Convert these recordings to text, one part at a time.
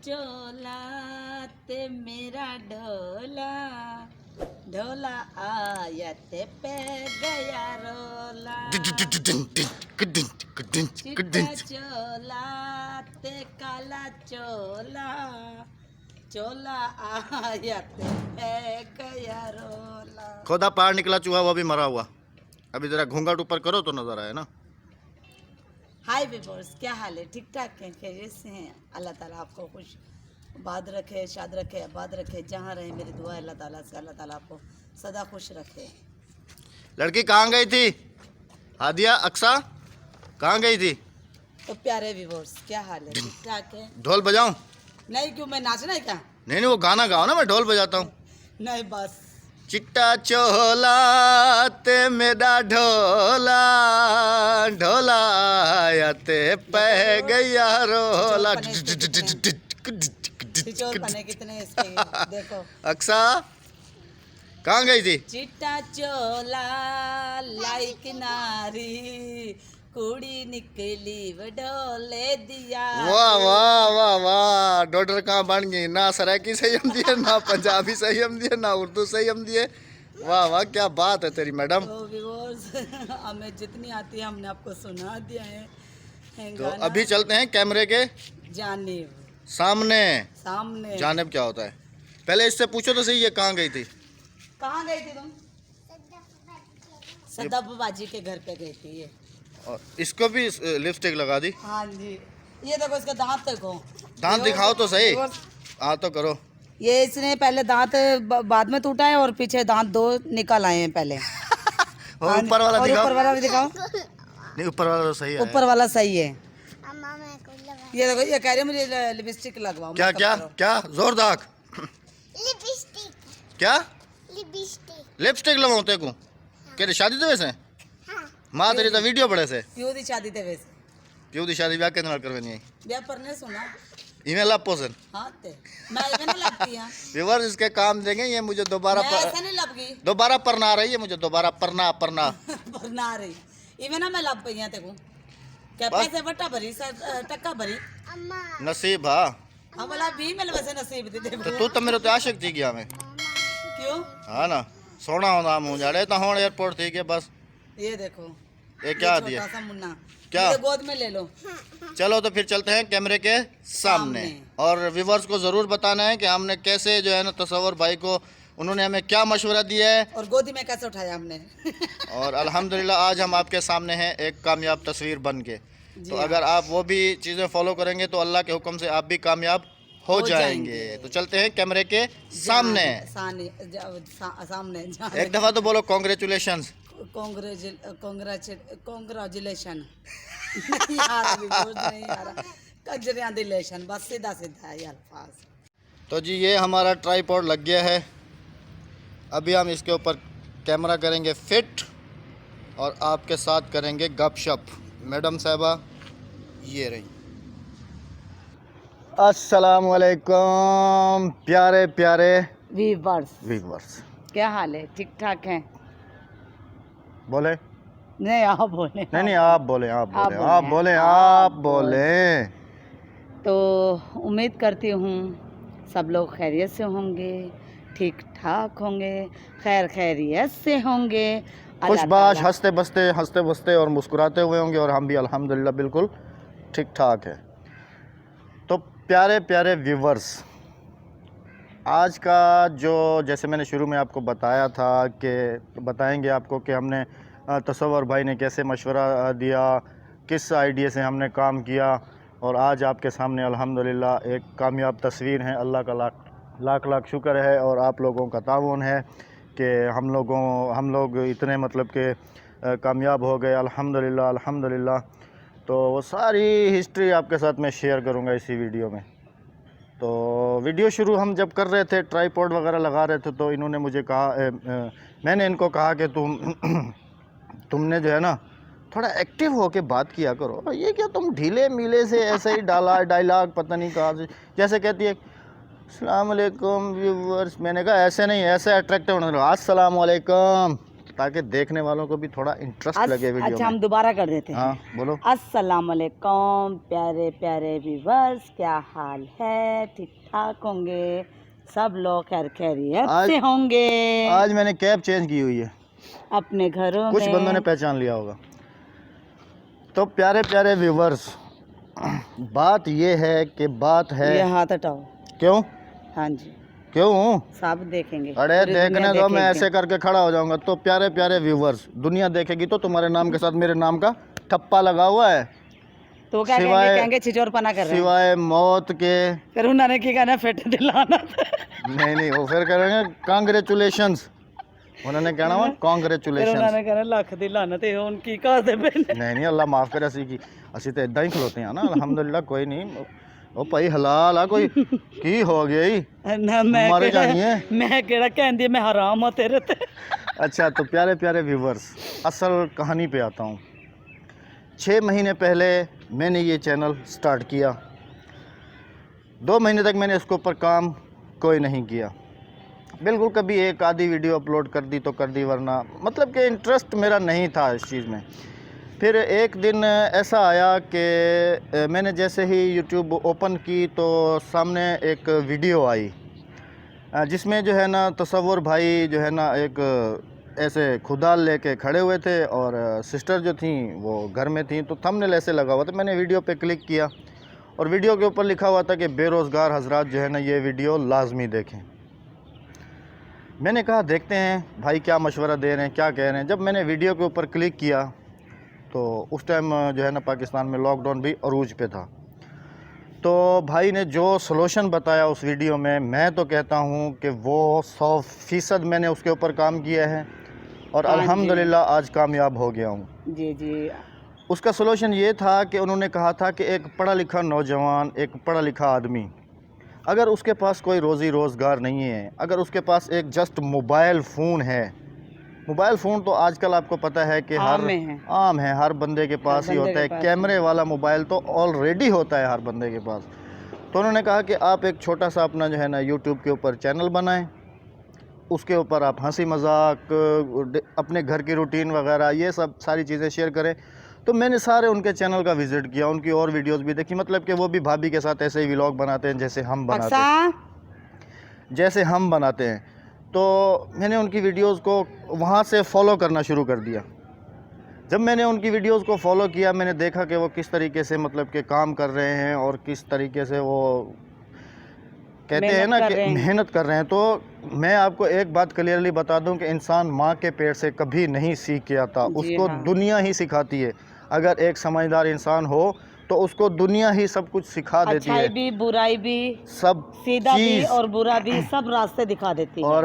चोला ते मेरा ढोला, ढोला आया ते पे गया रोला। चिट्टा चोला ते काला चोला, चोला आया ते पे गया रोला। खोदा पार निकला चूहा वो भी मरा हुआ। अभी जरा घूंघट ऊपर करो तो नजर आए ना। हाय व्यूअर्स, क्या हाल है? ठीक ठाक हैं, खैरियत से हैं? अल्लाह ताला आपको खुश बाद रखे, शाद रखे, आबाद रखे। जहाँ रहे मेरी दुआ है अल्लाह ताला से, अल्लाह ताला आपको सदा खुश रखे। लड़की कहाँ गई थी? हादिया, अक्सा कहाँ गई थी? तो प्यारे व्यूअर्स, क्या हाल है? ठीक ठाक है? ढोल बजाऊं? नहीं, क्यों, मैं नाचना है क्या? नहीं, वो गाना गाओ ना, मैं ढोल बजाता हूँ। नहीं, बस। चिट्टा चोला ते मेरा ढोला, ढोला आया ते पे गया रोला। ठिचोर पने कितने इसके, देखो। अक्सा कहाँ गई थी? चिट्टा चोला लाइक नारी, कुड़ी निकली वडोले दिया। वाह वाह वाह वाह, डॉक्टर कहाँ बन गई? ना सराइकी सही हम दिए, ना पंजाबी सही हम दिए, ना उर्दू सही हम दिए। वाह वाह, क्या बात है तेरी मैडम। तो व्यूअर्स, हमें जितनी आती है हमने आपको सुना दिया है तो अभी चलते हैं कैमरे के जानिब सामने। सामने। जानिब क्या होता है? पहले इससे पूछो तो सही, ये कहाँ गई थी? कहाँ गई थी तुम? सदब बाजी के घर पे गई थी ये। और इसको भी लिपस्टिक लगा दी। हाँ जी, ये देखो, इसका दांत देखो। दांत दिखाओ तो सही। हाँ तो करो। ये इसने पहले दांत बाद में टूटा है और पीछे दांत दो निकल आए हैं पहले। और ऊपर वाला और दिखाओ। ऊपर वाला भी दिखाओ। नहीं, ऊपर वाला तो सही है। ऊपर वाला सही है। ये देखो, ये कह रही है मुझे लिपस्टिक लगवाओ। क्या क्या क्या? जोरदार। लिपस्टिक। क्या? लिपस्टिक। लिपस्टिक लगाओ तेको? केरे शादी तो वैसे? हाँ। मां तेरी तो वीडियो बड़े से। प्यू दी शादी थे वैसे। प्यू दी शादी ब्याह के नाल करवानी है। ब्याह पर ने सुना। ईमेल आप पोसन। हाँ ते मैं इवे ना लगती है। व्यूअर्स, इसके काम देंगे। ये मुझे दोबारा मैं ऐसा नहीं लब गई। दोबारा पढ़ना रही है मुझे, दोबारा पढ़ना। पर ना रही इवे ना मैं लब पई हैं तेको। क्या पैसे बट्टा भरी सर टक्का भरी। अम्मा। नसीब हाँ। हाँ बोला भी मिल वैसे नसीब दे तो देखो। तू तो मेरे तो आशिक थी गया मैं। क्यों? हाँ ना, सोना होना मुँह जाड़े तो हूँ एयरपोर्ट थी के बस। ये देखो, ये क्या ये दिया? छोटा सा मुन्ना क्या? मेरे गोद में ले लो। चलो तो फिर चलते हैं कैमरे के सामने। और व्यूवर्स को ज़रूर बताना है कि हमने कैसे जो है ना तसव्वुर भाई को, उन्होंने हमें क्या मशवरा दिया है और गोदी में कैसे उठाया हमने। और अल्हम्दुलिल्लाह आज हम आपके सामने हैं एक कामयाब तस्वीर बन के। तो अगर आप वो भी चीज़ें फॉलो करेंगे तो अल्लाह के हुक्म से आप भी कामयाब हो जाएंगे। तो चलते हैं कैमरे के सामने। सामने एक दफ़ा तो बोलो कॉन्ग्रेचुलेशंस। कॉन्ग्रेचुलेशन। नहीं आ रहा कंग्रेचुलेशन, बस सीधा सीधा है ये अल्फाज। तो जी ये हमारा ट्राइपॉड लग गया है। अभी हम इसके ऊपर कैमरा करेंगे फिट और आपके साथ करेंगे गपशप। मैडम साहबा ये रही। अस्सलाम वालेकुम प्यारे प्यारे व्यूअर्स, क्या हाल है? ठीक ठाक है? बोले? नहीं, आप बोले। नहीं आप बोले, आप बोले। तो उम्मीद करती हूँ सब लोग खैरियत से होंगे, ठीक ठाक होंगे, खैरियत से होंगे, खुशबाश, हंसते बसते और मुस्कुराते हुए होंगे। और हम भी अल्हम्दुलिल्लाह बिल्कुल ठीक ठाक है। तो प्यारे प्यारे व्यूवर्स, आज का जो, जैसे मैंने शुरू में आपको बताया था कि बताएंगे आपको कि हमने तसव्वुर भाई ने कैसे मशवरा दिया, किस आइडिया से हमने काम किया। और आज आपके सामने अल्हम्दुलिल्लाह एक कामयाब तस्वीर है। अल्लाह का लाख लाख शुक्र है और आप लोगों का ताउन है कि हम लोग इतने मतलब कि कामयाब हो गए अल्हम्दुलिल्लाह। तो वो सारी हिस्ट्री आपके साथ मैं शेयर करूँगा इसी वीडियो में। तो वीडियो शुरू हम जब कर रहे थे, ट्राइपॉड वगैरह लगा रहे थे, तो इन्होंने मुझे कहा, मैंने इनको कहा कि तुमने जो है ना थोड़ा एक्टिव होके बात किया करो। ये क्या तुम ढीले मीले से ऐसे ही डायलॉग पता नहीं कहाँ से, जैसे कहती है अस्सलाम वालेकुम व्यूअर्स। मैंने कहा ऐसे नहीं, ऐसे अट्रैक्टिव होना। अस्सलाम वालेकुम, ताकि देखने वालों को भी थोड़ा इंटरेस्ट लगे वीडियो अच्छा में। हम दोबारा कर देते हैं। हाँ बोलो। अस्सलाम वालेकुम प्यारे प्यारे व्यूवर्स, क्या हाल है? ठीक ठाक होंगे सब लोग, खैर खैरियत से होंगे। आज मैंने कैब चेंज की हुई है, अपने घरों कुछ में बंदों ने पहचान लिया होगा। तो प्यारे प्यारे व्यूवर्स, बात ये है कि बात है, ये हाथ हटाओ। क्यों हाँ जी, क्यों? सब देखेंगे। अरे पूरी दुनिया देखने दो, मैं देखेगी। ऐसे करके खड़ा हो जाऊंगा। तो प्यारे प्यारे व्यूवर्स, दुनिया देखेगी तो तुम्हारे नाम के साथ मेरे नाम का ठप्पा लगा हुआ है। तो क्या सिवाय- कहेंगे छिचोरपना कर रहे हैं। सिवाय मौत के। फिर उन्होंने की कहना फिट दिलाना। नहीं वो फिर करेंगे कांग्रेचुलेशंस, उन्होंने कहना हुआ फिर कांग्रेचुलेशंस। उन्होंने कहना लख दी लानत है उनकी कहा दे नहीं अल्लाह माफ़ करे, ਅਸੀਂ तो इदा ही खलोते हैं ना अल्हम्दुलिल्लाह। कोई नहीं, ओ भाई हलाल आ कोई की हो गया ही ना मैं मारे जानी है। मैं केड़ा कहंदी मैं हराम हूं तेरे ते। अच्छा तो प्यारे प्यारे व्यूवर्स, असल कहानी पे आता हूँ। 6 महीने पहले मैंने ये चैनल स्टार्ट किया। 2 महीने तक मैंने इसके ऊपर काम कोई नहीं किया, बिल्कुल। कभी एक आधी वीडियो अपलोड कर दी तो कर दी, वरना मतलब कि इंटरेस्ट मेरा नहीं था इस चीज़ में। फिर एक दिन ऐसा आया कि मैंने जैसे ही यूट्यूब ओपन की तो सामने एक वीडियो आई जिसमें जो है ना तसव्वुर भाई जो है ना एक ऐसे खुदाल लेके खड़े हुए थे और सिस्टर जो थी वो घर में थी। तो थंबनेल ऐसे लगा हुआ था, मैंने वीडियो पे क्लिक किया और वीडियो के ऊपर लिखा हुआ था कि बेरोज़गार हजरात जो है ना ये वीडियो लाजमी देखें। मैंने कहा देखते हैं भाई क्या मशवरा दे रहे हैं, क्या कह रहे हैं। जब मैंने वीडियो के ऊपर क्लिक किया तो उस टाइम जो है ना पाकिस्तान में लॉकडाउन भी अरूज पे था। तो भाई ने जो सलूशन बताया उस वीडियो में, मैं तो कहता हूँ कि वो 100% मैंने उसके ऊपर काम किया है और हाँ जी। अल्हम्दुलिल्लाह आज कामयाब हो गया हूँ। जी जी, उसका सलूशन ये था कि उन्होंने कहा था कि एक पढ़ा लिखा नौजवान, एक पढ़ा लिखा आदमी, अगर उसके पास कोई रोज़ी रोज़गार नहीं है, अगर उसके पास एक जस्ट मोबाइल फ़ोन है, मोबाइल फ़ोन तो आजकल आपको पता है कि आम है, हर बंदे के पास ही होता है। कैमरे वाला मोबाइल तो ऑलरेडी होता है हर बंदे के पास। तो उन्होंने कहा कि आप एक छोटा सा अपना जो है ना यूट्यूब के ऊपर चैनल बनाएं, उसके ऊपर आप हंसी मजाक, अपने घर की रूटीन वगैरह ये सब सारी चीज़ें शेयर करें। तो मैंने सारे उनके चैनल का विज़िट किया, उनकी और वीडियोस भी देखी। मतलब कि वो भी भाभी के साथ ऐसे ही व्लॉग बनाते हैं जैसे हम बनाते हैं। तो मैंने उनकी वीडियोस को वहाँ से फॉलो करना शुरू कर दिया। जब मैंने उनकी वीडियोस को फॉलो किया, मैंने देखा कि वो किस तरीके से मतलब कि काम कर रहे हैं और किस तरीके से वो कहते हैं ना कि मेहनत कर रहे हैं। तो मैं आपको एक बात क्लियरली बता दूं कि इंसान माँ के पेट से कभी नहीं सीख के आता, उसको दुनिया ही सिखाती है। अगर एक समझदार इंसान हो तो उसको दुनिया ही सब कुछ सिखा देती है, अच्छाई भी बुराई भी, सब सीधा भी और बुरा भी, सब रास्ते दिखा देती है। और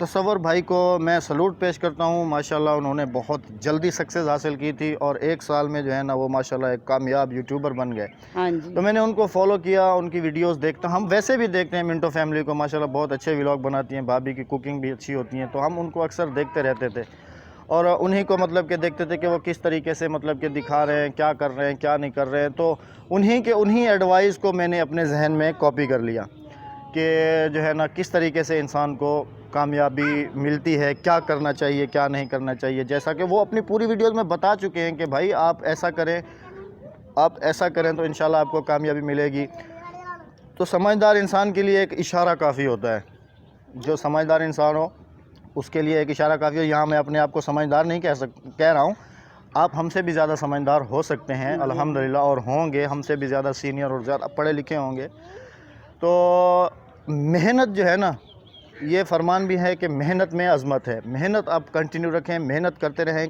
तसव्वुर भाई को मैं सलूट पेश करता हूँ। माशाल्लाह उन्होंने बहुत जल्दी सक्सेस हासिल की थी और 1 साल में जो है ना वो माशाल्लाह एक कामयाब यूट्यूबर बन गए। हाँ जी। तो मैंने उनको फॉलो किया, उनकी वीडियोस देखता, हम वैसे भी देखते हैं मिंटो फैमिली को, माशाल्लाह बहुत अच्छे व्लॉग बनाती हैं, भाभी की कुकिंग भी अच्छी होती है। तो हम उनको अक्सर देखते रहते थे और उन्हीं को मतलब कि देखते थे कि वो किस तरीके से मतलब कि दिखा रहे हैं, क्या कर रहे हैं, क्या नहीं कर रहे हैं। तो उन्हीं एडवाइस को मैंने अपने जहन में कॉपी कर लिया कि जो है ना किस तरीके से इंसान को कामयाबी मिलती है, क्या करना चाहिए, क्या नहीं करना चाहिए। जैसा कि वो अपनी पूरी वीडियोस में बता चुके हैं कि भाई आप ऐसा करें तो इंशाल्लाह आपको कामयाबी मिलेगी। तो समझदार इंसान के लिए एक इशारा काफ़ी होता है, जो समझदार इंसान हो उसके लिए एक इशारा काफ़ी हो। यहाँ मैं अपने आप को समझदार नहीं कह रहा हूँ, आप हमसे भी ज़्यादा समझदार हो सकते हैं अल्हम्दुलिल्लाह, और होंगे हमसे भी ज़्यादा सीनियर और ज़्यादा पढ़े लिखे होंगे। तो मेहनत जो है ना, ये फरमान भी है कि मेहनत में अज़मत है। मेहनत आप कंटिन्यू रखें, मेहनत करते रहें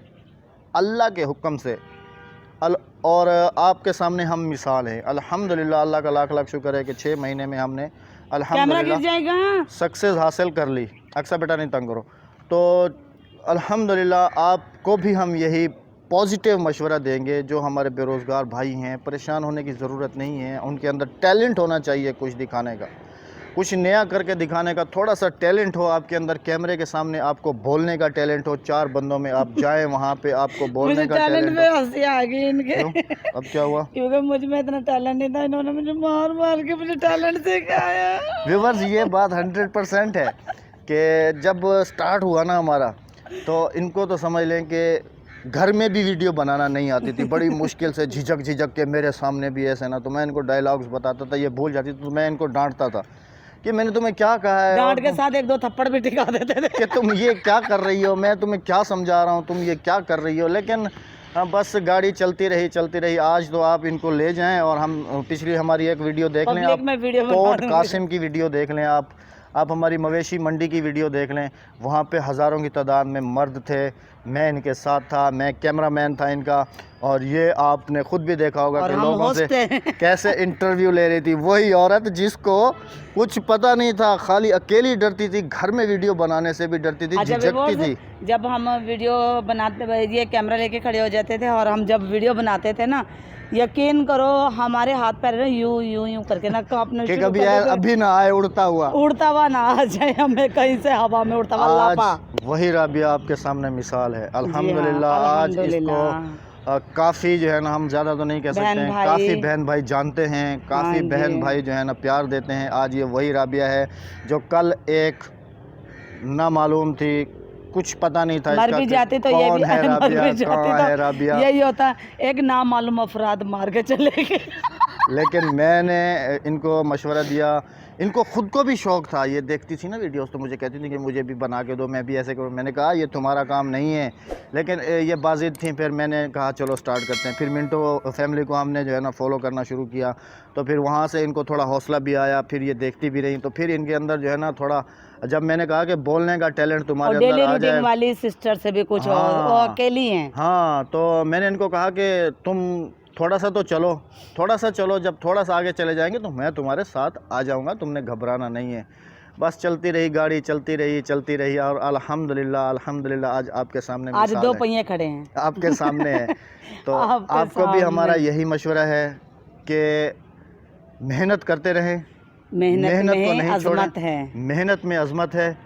अल्लाह के हुक्म से। और आपके सामने हम मिसाल हैं अल्हम्दुलिल्लाह। अल्लाह का लाख लाख शुक्र है कि 6 महीने में हमने अल्हम्दुलिल्लाह सक्सेस हासिल कर ली। अक्सर बेटा नहीं तंग करो। तो अल्हम्दुलिल्लाह आपको भी हम यही पॉजिटिव मशवरा देंगे, जो हमारे बेरोज़गार भाई हैं, परेशान होने की ज़रूरत नहीं है। उनके अंदर टैलेंट होना चाहिए, कुछ दिखाने का, कुछ नया करके दिखाने का। थोड़ा सा टैलेंट हो आपके अंदर, कैमरे के सामने आपको बोलने का टैलेंट हो, 4 बंदों में आप जाएं, वहाँ पे आपको बोलने का टैलेंट हो। हंसी आ गई इनके। अब क्या हुआ? क्योंकि मुझ में इतना टैलेंट नहीं था, इन्होंने मुझे मार मार के मुझे टैलेंट सिखाया। व्यूअर्स ये बात 100% है कि जब स्टार्ट हुआ ना हमारा, तो इनको तो समझ लें कि घर में भी वीडियो बनाना नहीं आती थी, बड़ी मुश्किल से झिझक के मेरे सामने भी ऐसे ना, तो मैं इनको डायलॉग्स बताता था, ये भूल जाती तो मैं इनको डांटता था कि मैंने तुम्हें क्या कहा है, डांट के साथ एक दो थप्पड़ भी टिका देते थे कि तुम ये क्या कर रही हो, मैं तुम्हें क्या समझा रहा हूँ, तुम ये क्या कर रही हो। लेकिन बस गाड़ी चलती रही। आज तो आप इनको ले जाएं और हम पिछली हमारी एक वीडियो देख लें, पब्लिक में वीडियो आप पोर्ट कासिम की वीडियो देख लें, आप हमारी मवेशी मंडी की वीडियो देख लें। वहाँ पे हज़ारों की तादाद में मर्द थे, मैं इनके साथ था, मैं कैमरामैन था इनका, और ये आपने खुद भी देखा होगा कि लोगों से कैसे इंटरव्यू ले रही थी। वही औरत जिसको कुछ पता नहीं था, खाली अकेली डरती थी, घर में वीडियो बनाने से भी डरती थी, झिझकती थी। जब हम वीडियो बनाते, ये कैमरा लेके खड़े हो जाते थे और हम जब वीडियो बनाते थे ना, यकीन करो हमारे हाथ पैर ना यूं करके ना कांपने कि कभी अभी ना आए उड़ता हुआ ना आ जाए हमें कहीं से हवा में उड़ता हुआ लापा। वही राबिया आपके सामने मिसाल है। अल्हम्दुलिल्लाह आज इसको काफ़ी जो है ना, हम ज़्यादा तो नहीं कह सकते हैं, काफ़ी बहन भाई जानते हैं, काफ़ी बहन भाई जो है ना प्यार देते हैं। आज ये वही राबिया है जो कल एक ना मालूम थी, कुछ पता नहीं था मर भी जाती तो ये भी है राबिया, कौन है राबिया, यही होता, एक नामालूम अफराद मार के चले गए। लेकिन मैंने इनको मशवरा दिया, इनको ख़ुद को भी शौक़ था, ये देखती थी ना वीडियोस तो मुझे कहती थी कि मुझे भी बना के दो, मैं भी ऐसे करूँ। मैंने कहा ये तुम्हारा काम नहीं है, लेकिन ये बाजिद थी। फिर मैंने कहा चलो स्टार्ट करते हैं। फिर मिंटो फैमिली को हमने जो है ना फॉलो करना शुरू किया, तो फिर वहाँ से इनको थोड़ा हौसला भी आया, फिर ये देखती भी रही। तो फिर इनके अंदर जो है ना थोड़ा, जब मैंने कहा कि बोलने का टैलेंट तुम्हारे अंदर आ जाए, वाली सिस्टर से भी कुछ और वो अकेली हैं। हाँ, तो मैंने इनको कहा कि तुम थोड़ा सा चलो, जब थोड़ा सा आगे चले जाएंगे तो मैं तुम्हारे साथ आ जाऊंगा, तुमने घबराना नहीं है। बस चलती रही गाड़ी, चलती रही और अल्हम्दुलिल्लाह आज आपके सामने आज दो पहिए खड़े हैं, आपके सामने है। तो आपको भी हमारा यही मशवरा है कि मेहनत करते रहें, मेहनत को नहीं छोड़ें, मेहनत में अज़मत है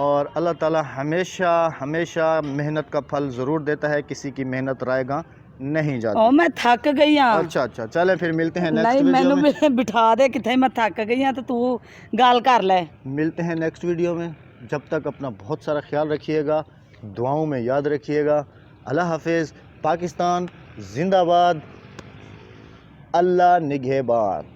और अल्लाह ताला हमेशा मेहनत का फल ज़रूर देता है, किसी की मेहनत रायगा नहीं जाती। ओ मैं थक गई हूं। अच्छा चले फिर मिलते हैं नेक्स्ट नहीं वीडियो में। मैंने बिठा दे किथे, मैं थक गई हूं तो तू गाल कर ले। मिलते हैं नेक्स्ट वीडियो में, जब तक अपना बहुत सारा ख्याल रखिएगा, दुआओं में याद रखिएगा। अल्लाह हाफिज़। पाकिस्तान जिंदाबाद, अल्लाह निगहबान।